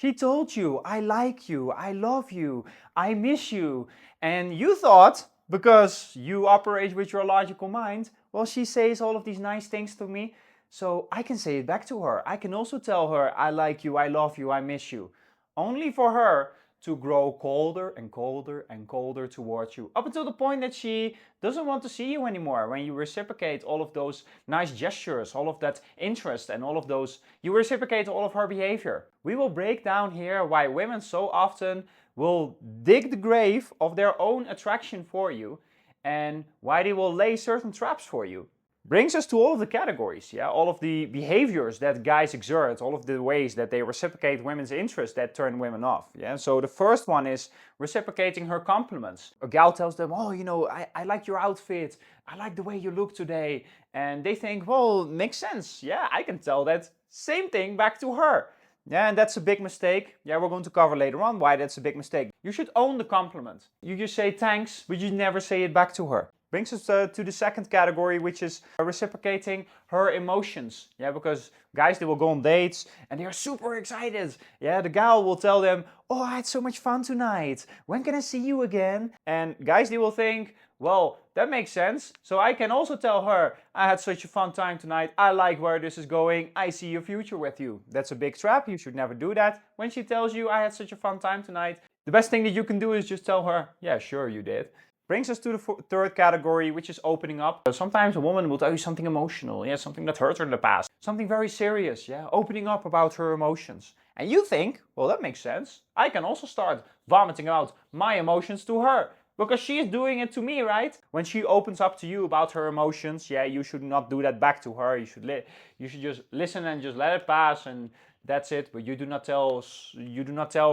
She told you, I like you, I love you, I miss you. And you thought, because you operate with your logical mind, well, she says all of these nice things to me, so I can say it back to her. I can also tell her, I like you, I love you, I miss you. Only for her to grow colder and colder and colder towards you, up until the point that she doesn't want to see you anymore. When you reciprocate all of those nice gestures, all of that interest, and all of those, you reciprocate all of her behavior. We will break down here why women so often will dig the grave of their own attraction for you, and why they will lay certain traps for you. Brings us to all of the categories, yeah, all of the behaviors that guys exert, all of the ways that they reciprocate women's interest that turn women off, yeah. So the first one is reciprocating her compliments. A gal tells them, oh, I like your outfit, I like the way you look today, and they think, well, makes sense, yeah, I can tell that same thing back to her. Yeah, and that's a big mistake. Yeah, we're going to cover later on why that's a big mistake. You should own the compliment. You just say thanks, but you never say it back to her. Brings us to the second category, which is reciprocating her emotions. Yeah, because guys, they will go on dates and they are super excited. Yeah, the gal will tell them, oh, I had so much fun tonight. When can I see you again? And guys, they will think, well, that makes sense. So I can also tell her, I had such a fun time tonight. I like where this is going. I see a future with you. That's a big trap. You should never do that. When she tells you, I had such a fun time tonight, the best thing that you can do is just tell her, yeah, sure you did. Brings us to the third category, which is opening up. Sometimes a woman will tell you something emotional, yeah, something that hurt her in the past, something very serious, yeah, opening up about her emotions. And you think, well, that makes sense. I can also start vomiting out my emotions to her, because she is doing it to me, right? When she opens up to you about her emotions, yeah, you should not do that back to her. You should just listen and just let it pass, and that's it. But you do not tell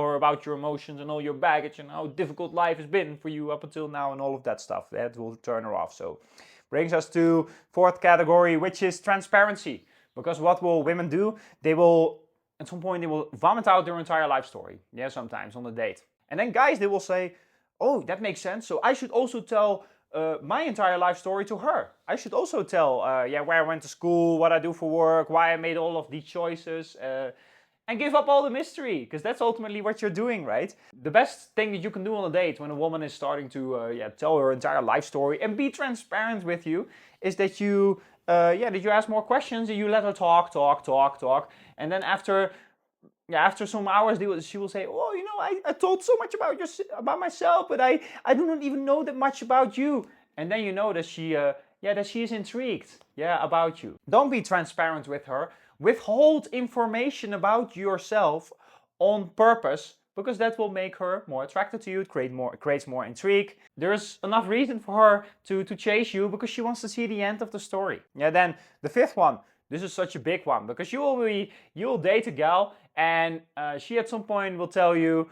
her about your emotions and all your baggage and how difficult life has been for you up until now and all of that stuff. That will turn her off. So brings us to fourth category, which is transparency. Because what will women do? They will, at some point, they will vomit out their entire life story. Yeah, sometimes on a date. And then guys, they will say, oh, that makes sense. So I should also tell my entire life story to her. I should also tell, where I went to school, what I do for work, why I made all of these choices, and give up all the mystery, because that's ultimately what you're doing, right? The best thing that you can do on a date when a woman is starting to tell her entire life story and be transparent with you is that you ask more questions and you let her talk, and then after some hours, she will say, oh, I told so much about myself, but I do not even know that much about you. And then you know that she is intrigued, about you. Don't be transparent with her. Withhold information about yourself on purpose, because that will make her more attracted to you. It creates more intrigue. There's enough reason for her to chase you, because she wants to see the end of the story. Yeah, then the fifth one. This is such a big one, because you will date a gal and she at some point will tell you,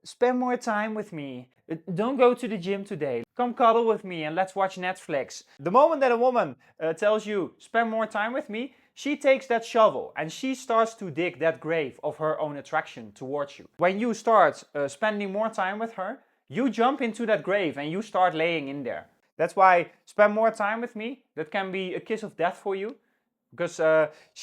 spend more time with me. Don't go to the gym today. Come cuddle with me and let's watch Netflix. The moment that a woman tells you, spend more time with me, she takes that shovel and she starts to dig that grave of her own attraction towards you. When you start spending more time with her, you jump into that grave and you start laying in there. That's why spend more time with me. That can be a kiss of death for you. Because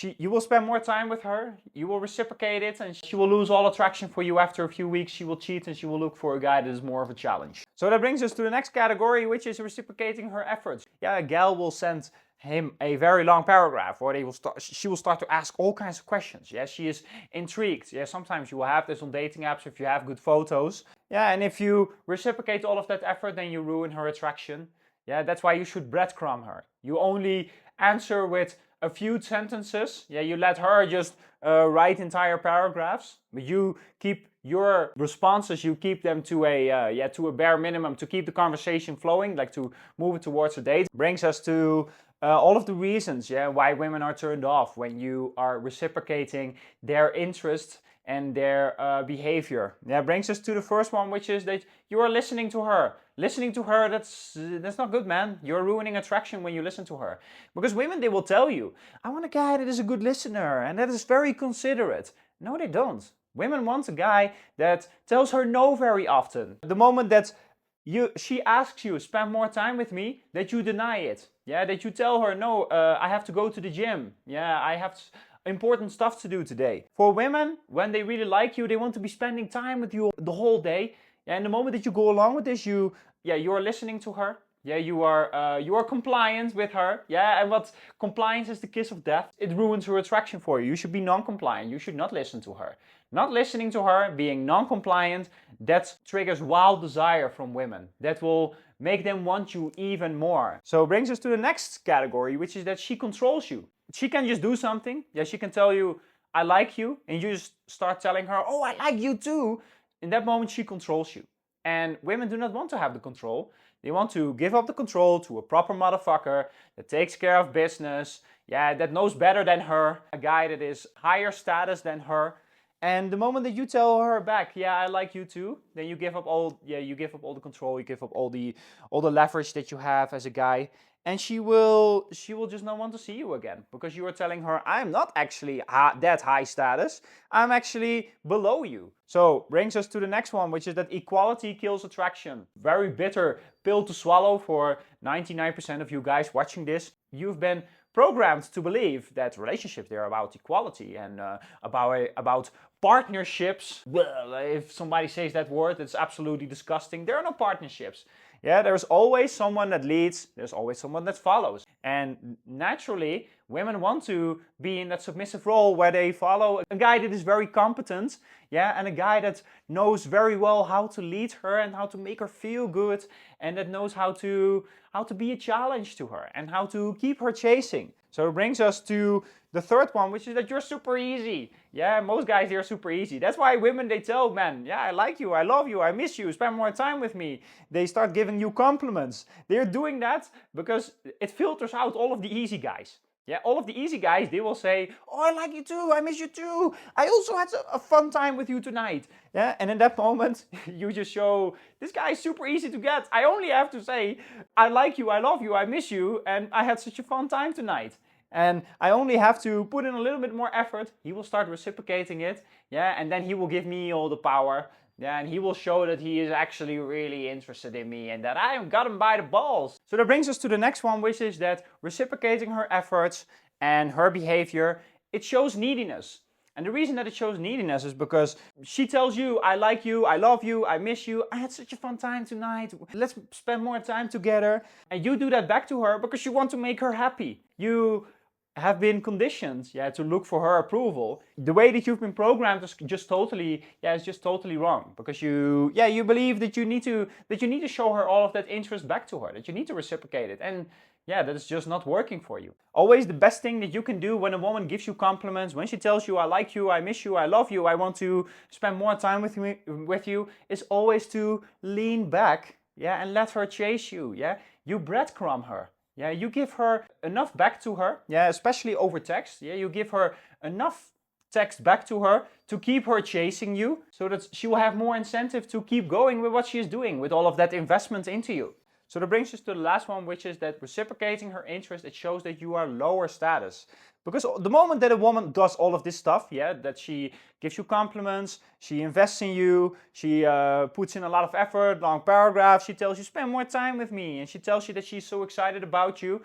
you will spend more time with her, you will reciprocate it, and she will lose all attraction for you after a few weeks. She will cheat and she will look for a guy that is more of a challenge. So that brings us to the next category, which is reciprocating her efforts. Yeah, a gal will send him a very long paragraph, or she will start to ask all kinds of questions. Yeah, she is intrigued. Yeah, sometimes you will have this on dating apps if you have good photos. Yeah, and if you reciprocate all of that effort, then you ruin her attraction. Yeah, that's why you should breadcrumb her. You only answer with a few sentences. Yeah, you let her just write entire paragraphs, but you keep your responses, you keep them to a bare minimum to keep the conversation flowing, like to move it towards a date. Brings us to all of the reasons, why women are turned off when you are reciprocating their interest and their behavior. That brings us to the first one, which is that you are listening to her. Listening to her, that's not good, man. You're ruining attraction when you listen to her. Because women, they will tell you, I want a guy that is a good listener and that is very considerate. No, they don't. Women want a guy that tells her no very often. The moment that she asks you, spend more time with me, that you deny it. Yeah, that you tell her, no, I have to go to the gym. Yeah, important stuff to do today. For women, when they really like you, they want to be spending time with you the whole day. And the moment that you go along with this, you are listening to her. Yeah, you are compliant with her. Yeah, and what compliance is the kiss of death. It ruins her attraction for you. You should be non-compliant. You should not listen to her. Not listening to her, being non-compliant, that triggers wild desire from women. That will make them want you even more. So it brings us to the next category, which is that she controls you. She can just do something. Yeah, she can tell you, I like you, and you just start telling her, oh, I like you too. In that moment, she controls you. And women do not want to have the control. They want to give up the control to a proper motherfucker that takes care of business, yeah, that knows better than her, a guy that is higher status than her. And the moment that you tell her back, yeah, I like you too, then you give up all, you give up all the control, you give up all the leverage that you have as a guy, and she will just not want to see you again, because you are telling her, I'm not actually that high status, I'm actually below you. So brings us to the next one, which is that equality kills attraction. Very bitter pill to swallow for 99% of you guys watching this. You've been programmed to believe that relationships, they're about equality and about partnerships. Well, if somebody says that word, it's absolutely disgusting. There are no partnerships. Yeah, there's always someone that leads, there's always someone that follows. And naturally, women want to be in that submissive role where they follow a guy that is very competent, yeah, and a guy that knows very well how to lead her and how to make her feel good, and that knows how to be a challenge to her and how to keep her chasing. So it brings us to the third one, which is that you're super easy. Yeah, most guys, they're super easy. That's why women, they tell men, yeah, I like you, I love you, I miss you, spend more time with me. They start giving you compliments. They're doing that because it filters out all of the easy guys. Yeah, all of the easy guys, they will say, oh, I like you too, I miss you too. I also had a fun time with you tonight. Yeah, and in that moment, you just show, this guy is super easy to get. I only have to say, I like you, I love you, I miss you, and I had such a fun time tonight. And I only have to put in a little bit more effort. He will start reciprocating it. Yeah, and then he will give me all the power. Yeah, and he will show that he is actually really interested in me and that I got him by the balls. So that brings us to the next one, which is that reciprocating her efforts and her behavior, it shows neediness. And the reason that it shows neediness is because she tells you, I like you, I love you, I miss you, I had such a fun time tonight, let's spend more time together. And you do that back to her because you want to make her happy. You have been conditioned, to look for her approval. The way that you've been programmed is just totally, it's just totally wrong. Because you believe that you need to show her all of that interest back to her, that you need to reciprocate it, and that is just not working for you. Always the best thing that you can do when a woman gives you compliments, when she tells you, I like you, I miss you, I love you, I want to spend more time with you, is always to lean back, and let her chase you. You breadcrumb her. Yeah, you give her enough back to her, especially over text. Yeah, you give her enough text back to her to keep her chasing you, so that she will have more incentive to keep going with what she is doing, with all of that investment into you. So that brings us to the last one, which is that reciprocating her interest, it shows that you are lower status. Because the moment that a woman does all of this stuff, that she gives you compliments, she invests in you, she puts in a lot of effort, long paragraphs, she tells you, spend more time with me, and she tells you that she's so excited about you.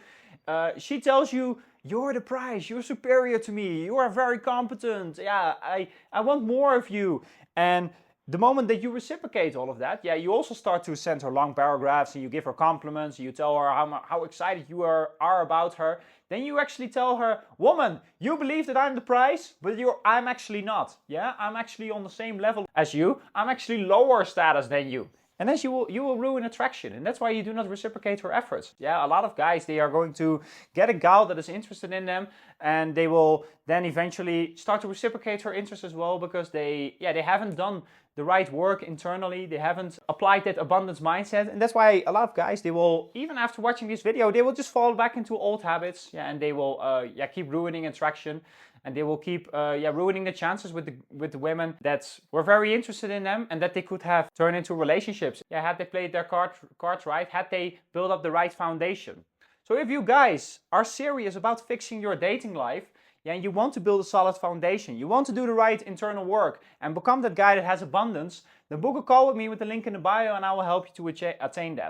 She tells you, you're the prize, you're superior to me, you are very competent, I want more of you. And the moment that you reciprocate all of that, you also start to send her long paragraphs and you give her compliments, and you tell her how excited you are about her. Then you actually tell her, woman, you believe that I'm the prize, but I'm actually not. I'm actually on the same level as you. I'm actually lower status than you. And then you will ruin attraction. And that's why you do not reciprocate her efforts. A lot of guys, they are going to get a gal that is interested in them, and they will then eventually start to reciprocate her interest as well, because they haven't done the right work internally. They haven't applied that abundance mindset. And that's why a lot of guys, they will, even after watching this video, they will just fall back into old habits. And they will keep ruining attraction. And they will keep ruining the chances with the women that were very interested in them and that they could have turned into relationships. Had they played their cards right, had they built up the right foundation. So if you guys are serious about fixing your dating life, and you want to build a solid foundation, you want to do the right internal work and become that guy that has abundance, then book a call with me with the link in the bio, and I will help you to attain that.